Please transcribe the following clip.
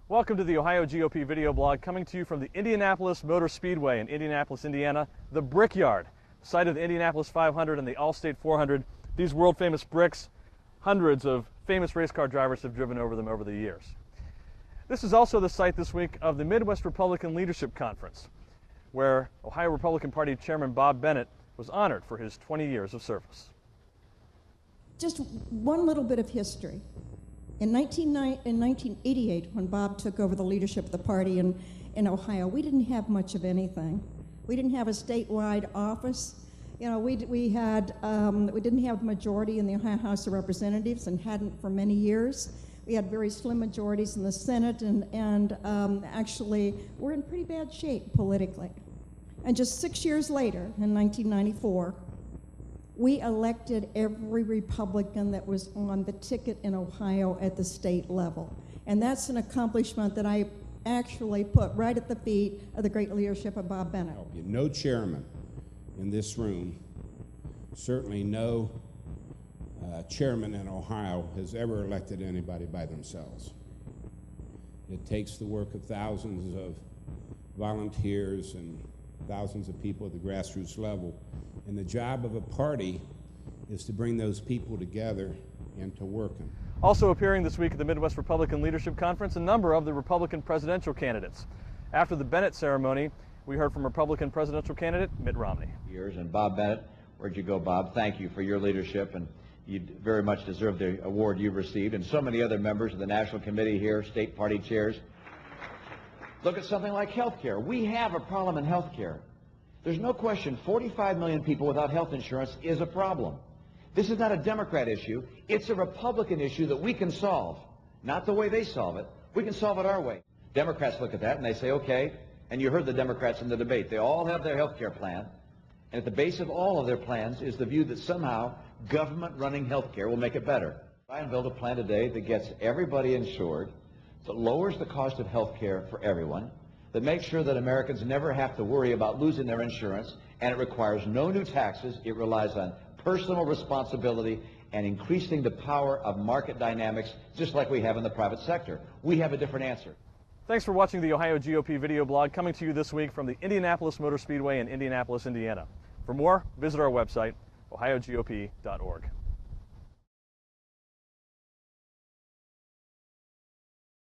Welcome to the Ohio GOP video blog, coming to you from the Indianapolis Motor Speedway in Indianapolis, Indiana, the Brickyard, site of the Indianapolis 500 and the Allstate 400. These world famous bricks, hundreds of famous race car drivers have driven over them over the years. This is also the site this week of the Midwest Republican Leadership Conference, where Ohio Republican Party Chairman Bob Bennett was honored for his 20 years of service. Just one little bit of history. In 1988, when Bob took over the leadership of the party in Ohio, we didn't have much of anything. We didn't have a statewide office. You know, we didn't have the majority in the Ohio House of Representatives and hadn't for many years. We had very slim majorities in the Senate, and actually we're in pretty bad shape politically. And just 6 years later, in 1994, we elected every Republican that was on the ticket in Ohio at the state level. And that's an accomplishment that I actually put right at the feet of the great leadership of Bob Bennett. No chairman in this room, certainly no chairman in Ohio has ever elected anybody by themselves. It takes the work of thousands of volunteers and thousands of people at the grassroots level. And the job of a party is to bring those people together and to work them. Also appearing this week at the Midwest Republican Leadership Conference, a number of the Republican presidential candidates. After the Bennett ceremony, we heard from Republican presidential candidate Mitt Romney. And Bob Bennett, where'd you go, Bob? Thank you for your leadership, and you very much deserve the award you've received, and so many other members of the National Committee here, state party chairs. Look at something like health care. We have a problem in health care. There's no question 45 million people without health insurance is a problem. This is not a Democrat issue. It's a Republican issue that we can solve. Not the way they solve it. We can solve it our way. Democrats look at that and they say, okay, and you heard the Democrats in the debate. They all have their health care plan. And at the base of all of their plans is the view that somehow government running health care will make it better. I unveiled a plan today that gets everybody insured, that lowers the cost of health care for everyone, that makes sure that Americans never have to worry about losing their insurance, and it requires no new taxes. It relies on personal responsibility and increasing the power of market dynamics, just like we have in the private sector. We have a different answer. Thanks for watching the Ohio GOP video blog, coming to you this week from the Indianapolis Motor Speedway in Indianapolis, Indiana. For more, visit our website, ohiogop.org.